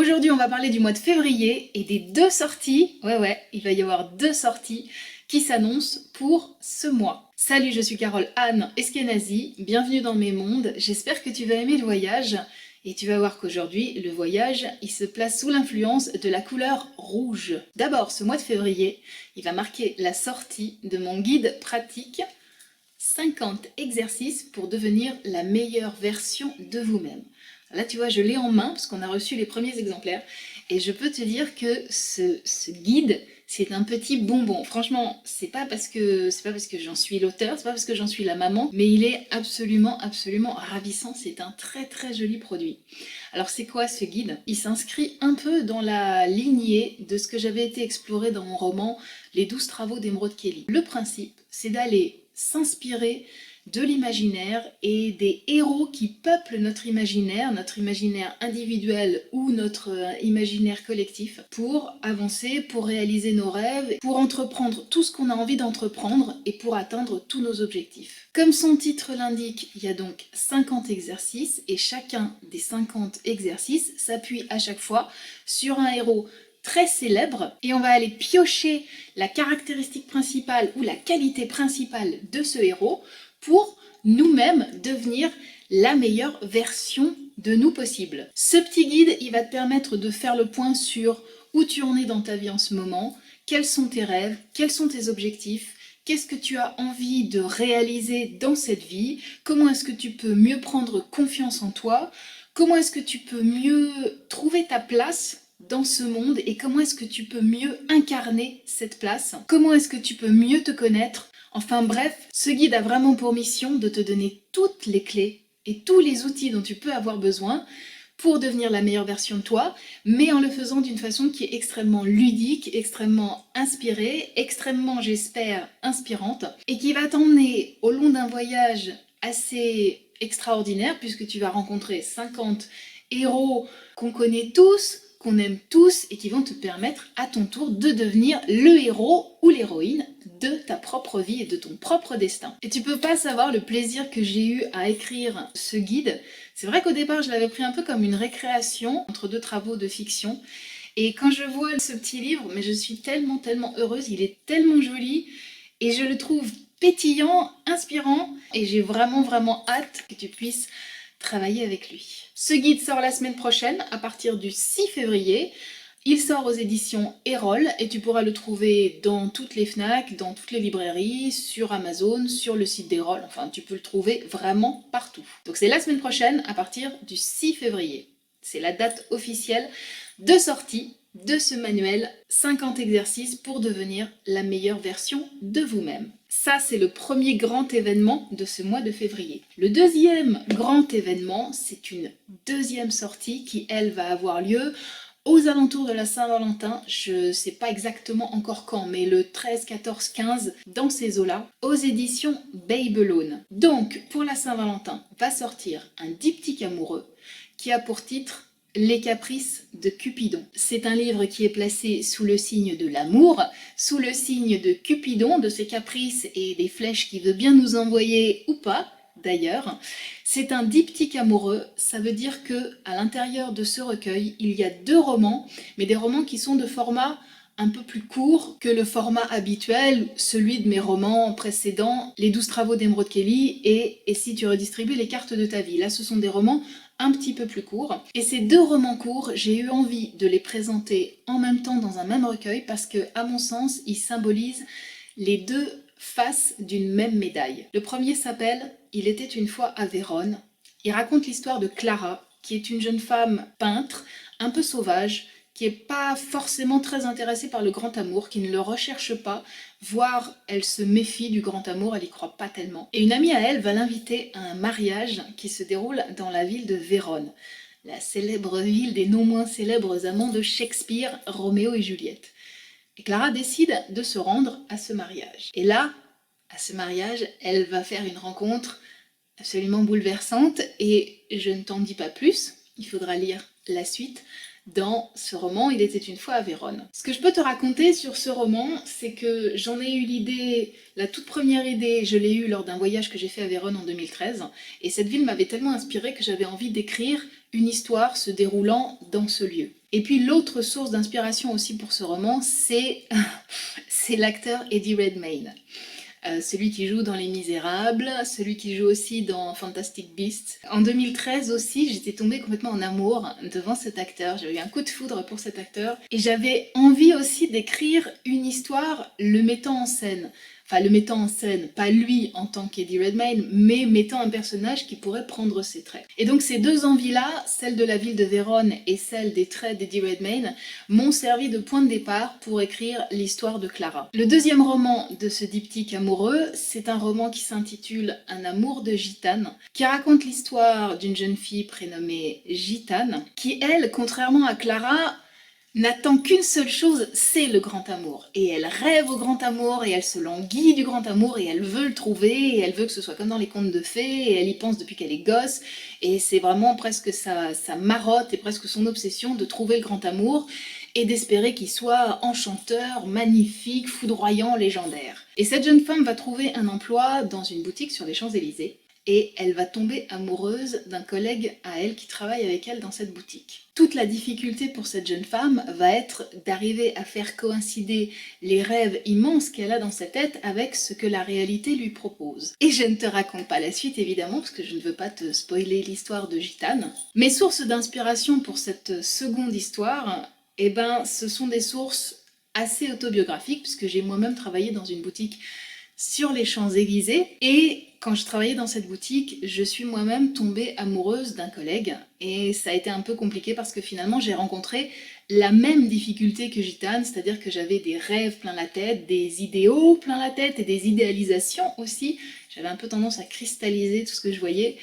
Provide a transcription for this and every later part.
Aujourd'hui, on va parler du mois de février et des deux sorties. Ouais, il va y avoir deux sorties qui s'annoncent pour ce mois. Salut, je suis Carole Anne Eskenazi, bienvenue dans mes mondes. J'espère que tu vas aimer le voyage et tu vas voir qu'aujourd'hui, le voyage, il se place sous l'influence de la couleur rouge. D'abord, ce mois de février, il va marquer la sortie de mon guide pratique 50 exercices pour devenir la meilleure version de vous-même. Là, tu vois, je l'ai en main parce qu'on a reçu les premiers exemplaires et je peux te dire que ce guide, c'est un petit bonbon. Franchement, c'est pas parce que j'en suis l'auteur, c'est pas parce que j'en suis la maman, mais il est absolument ravissant. C'est un très joli produit. Alors, c'est quoi ce guide? Il s'inscrit un peu dans la lignée de ce que j'avais été exploré dans mon roman Les 12 travaux d'Emeraude Kelly. Le principe, c'est d'aller s'inspirer de l'imaginaire et des héros qui peuplent notre imaginaire individuel ou notre imaginaire collectif pour avancer, pour réaliser nos rêves, pour entreprendre tout ce qu'on a envie d'entreprendre et pour atteindre tous nos objectifs. Comme son titre l'indique, il y a donc 50 exercices et chacun des 50 exercices s'appuie à chaque fois sur un héros très célèbre et on va aller piocher la caractéristique principale ou la qualité principale de ce héros pour nous-mêmes devenir la meilleure version de nous possible. Ce petit guide, il va te permettre de faire le point sur où tu en es dans ta vie en ce moment, quels sont tes rêves, quels sont tes objectifs, qu'est-ce que tu as envie de réaliser dans cette vie, comment est-ce que tu peux mieux prendre confiance en toi, comment est-ce que tu peux mieux trouver ta place dans ce monde et comment est-ce que tu peux mieux incarner cette place, comment est-ce que tu peux mieux te connaître. Enfin bref, ce guide a vraiment pour mission de te donner toutes les clés et tous les outils dont tu peux avoir besoin pour devenir la meilleure version de toi, mais en le faisant d'une façon qui est extrêmement ludique, extrêmement inspirée, extrêmement, j'espère, inspirante, et qui va t'emmener au long d'un voyage assez extraordinaire, puisque tu vas rencontrer 50 héros qu'on connaît tous, qu'on aime tous et qui vont te permettre à ton tour de devenir le héros ou l'héroïne de ta propre vie et de ton propre destin. Et tu peux pas savoir le plaisir que j'ai eu à écrire ce guide. C'est vrai qu'au départ, je l'avais pris un peu comme une récréation entre deux travaux de fiction. Et quand je vois ce petit livre, mais je suis tellement heureuse, il est tellement joli et je le trouve pétillant, inspirant et j'ai vraiment hâte que tu puisses travailler avec lui. Ce guide sort la semaine prochaine à partir du 6 février. Il sort aux éditions Erol et tu pourras le trouver dans toutes les FNAC, dans toutes les librairies, sur Amazon, sur le site d'Erol. Enfin, tu peux le trouver vraiment partout. Donc c'est la semaine prochaine à partir du 6 février. C'est la date officielle de sortie de ce manuel 50 exercices pour devenir la meilleure version de vous-même. Ça, c'est le premier grand événement de ce mois de février. Le deuxième grand événement, c'est une deuxième sortie qui, elle, va avoir lieu aux alentours de la Saint-Valentin. Je ne sais pas exactement encore quand, mais le 13, 14, 15, dans ces eaux-là, aux éditions Babylone. Donc, pour la Saint-Valentin, va sortir un diptyque amoureux qui a pour titre Les caprices de Cupidon. C'est un livre qui est placé sous le signe de l'amour, sous le signe de Cupidon, de ses caprices et des flèches qu'il veut bien nous envoyer ou pas, d'ailleurs. C'est un diptyque amoureux, ça veut dire que à l'intérieur de ce recueil, il y a 2 romans, mais des romans qui sont de format un peu plus court que le format habituel, celui de mes romans précédents, Les 12 travaux d'Emeraude Kelly et si tu redistribues les cartes de ta vie. Là, ce sont des romans un petit peu plus courts. Et ces 2 romans courts, j'ai eu envie de les présenter en même temps dans un même recueil parce que, à mon sens, ils symbolisent les 2 faces d'une même médaille. Le premier s'appelle Il était une fois à Vérone. Il raconte l'histoire de Clara, qui est une jeune femme peintre, un peu sauvage, qui n'est pas forcément très intéressée par le grand amour, qui ne le recherche pas, voire elle se méfie du grand amour, elle n'y croit pas tellement. Et une amie à elle va l'inviter à un mariage qui se déroule dans la ville de Vérone, la célèbre ville des non moins célèbres amants de Shakespeare, Roméo et Juliette. Et Clara décide de se rendre à ce mariage. Et là, à ce mariage, elle va faire une rencontre absolument bouleversante et je ne t'en dis pas plus, il faudra lire la suite. Dans ce roman, Il était une fois à Vérone. Ce que je peux te raconter sur ce roman, c'est que j'en ai eu l'idée, la toute première idée, je l'ai eue lors d'un voyage que j'ai fait à Vérone en 2013, et cette ville m'avait tellement inspirée que j'avais envie d'écrire une histoire se déroulant dans ce lieu. Et puis l'autre source d'inspiration aussi pour ce roman, c'est l'acteur Eddie Redmayne. Celui qui joue dans Les Misérables, celui qui joue aussi dans Fantastic Beasts. En 2013 aussi, j'étais tombée complètement en amour devant cet acteur. J'avais eu un coup de foudre pour cet acteur. Et j'avais envie aussi d'écrire une histoire le mettant en scène. Enfin, le mettant en scène, pas lui en tant qu'Eddie Redmayne, mais mettant un personnage qui pourrait prendre ses traits. Et donc ces deux envies-là, celle de la ville de Vérone et celle des traits d'Eddie Redmayne, m'ont servi de point de départ pour écrire l'histoire de Clara. Le deuxième roman de ce diptyque amoureux, c'est un roman qui s'intitule Un amour de gitane, qui raconte l'histoire d'une jeune fille prénommée Gitane, qui elle, contrairement à Clara, n'attend qu'une seule chose, c'est le grand amour. Et elle rêve au grand amour, et elle se languit du grand amour, et elle veut le trouver, et elle veut que ce soit comme dans les contes de fées, et elle y pense depuis qu'elle est gosse, et c'est vraiment presque sa marotte, et presque son obsession de trouver le grand amour, et d'espérer qu'il soit enchanteur, magnifique, foudroyant, légendaire. Et cette jeune femme va trouver un emploi dans une boutique sur les Champs-Élysées, et elle va tomber amoureuse d'un collègue à elle qui travaille avec elle dans cette boutique. Toute la difficulté pour cette jeune femme va être d'arriver à faire coïncider les rêves immenses qu'elle a dans sa tête avec ce que la réalité lui propose. Et je ne te raconte pas la suite évidemment parce que je ne veux pas te spoiler l'histoire de Gitane. Mes sources d'inspiration pour cette seconde histoire, eh ben, ce sont des sources assez autobiographiques puisque j'ai moi-même travaillé dans une boutique sur les Champs-Élysées et quand je travaillais dans cette boutique, je suis moi-même tombée amoureuse d'un collègue et ça a été un peu compliqué parce que finalement j'ai rencontré la même difficulté que Gitane, c'est-à-dire que j'avais des rêves plein la tête, des idéaux plein la tête et des idéalisations aussi. J'avais un peu tendance à cristalliser tout ce que je voyais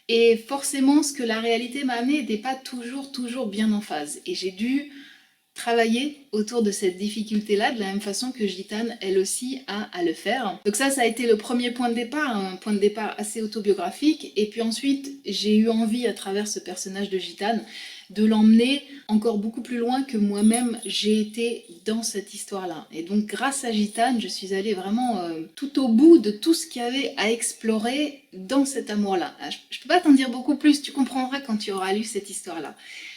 et forcément ce que la réalité m'a amené n'était pas toujours bien en phase et j'ai dû travailler autour de cette difficulté-là de la même façon que Gitane, elle aussi, a à le faire. Donc ça a été le premier point de départ, un point de départ assez autobiographique, et puis ensuite, j'ai eu envie, à travers ce personnage de Gitane, de l'emmener encore beaucoup plus loin que moi-même j'ai été dans cette histoire-là. Et donc grâce à Gitane, je suis allée vraiment tout au bout de tout ce qu'il y avait à explorer dans cet amour-là. Je peux pas t'en dire beaucoup plus, tu comprendras quand tu auras lu cette histoire-là.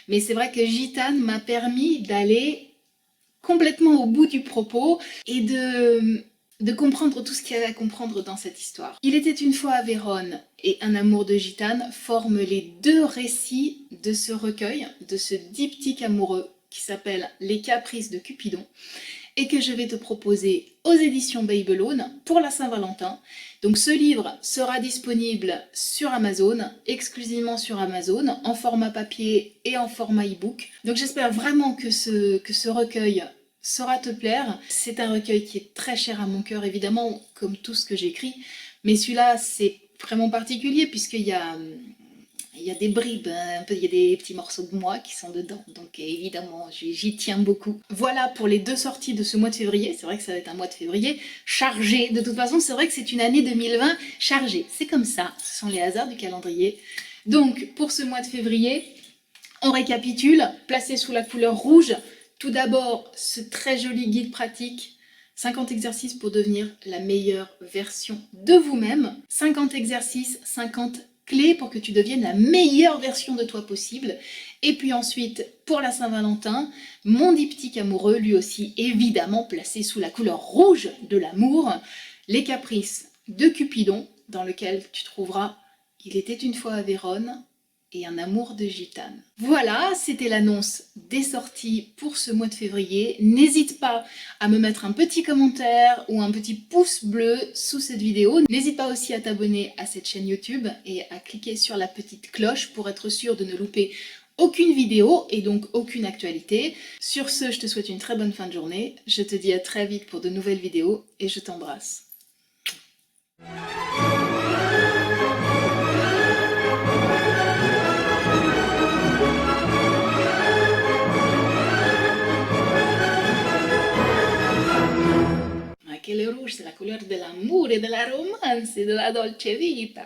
Mais c'est vrai que Gitane m'a permis d'aller complètement au bout du propos et de comprendre tout ce qu'il y avait à comprendre dans cette histoire. Il était une fois à Vérone et Un amour de gitane forment les deux récits de ce recueil, de ce diptyque amoureux qui s'appelle Les caprices de Cupidon et que je vais te proposer aux éditions Babylone pour la Saint-Valentin. Donc ce livre sera disponible sur Amazon, exclusivement sur Amazon, en format papier et en format e-book. Donc j'espère vraiment que ce recueil saura te plaire. C'est un recueil qui est très cher à mon cœur, évidemment, comme tout ce que j'écris, mais celui-là c'est vraiment particulier puisqu'il y a des bribes, il y a des petits morceaux de moi qui sont dedans, donc évidemment j'y tiens beaucoup. Voilà pour les deux sorties de ce mois de février, c'est vrai que ça va être un mois de février chargé, de toute façon c'est vrai que c'est une année 2020 chargée, c'est comme ça, ce sont les hasards du calendrier. Donc pour ce mois de février, on récapitule, placé sous la couleur rouge, tout d'abord ce très joli guide pratique 50 exercices pour devenir la meilleure version de vous-même, 50 exercices, 50 clés pour que tu deviennes la meilleure version de toi possible. Et puis ensuite, pour la Saint-Valentin, mon diptyque amoureux, lui aussi évidemment placé sous la couleur rouge de l'amour, Les caprices de Cupidon, dans lequel tu trouveras Il était une fois à Vérone et Un amour de gitane. Voilà, c'était l'annonce des sorties pour ce mois de février. N'hésite pas à me mettre un petit commentaire ou un petit pouce bleu sous cette vidéo. N'hésite pas aussi à t'abonner à cette chaîne YouTube et à cliquer sur la petite cloche pour être sûr de ne louper aucune vidéo et donc aucune actualité. Sur ce, je te souhaite une très bonne fin de journée. Je te dis à très vite pour de nouvelles vidéos et je t'embrasse. Que le rouge, c'est la couleur de l'amour et de la romance et de la dolce vita.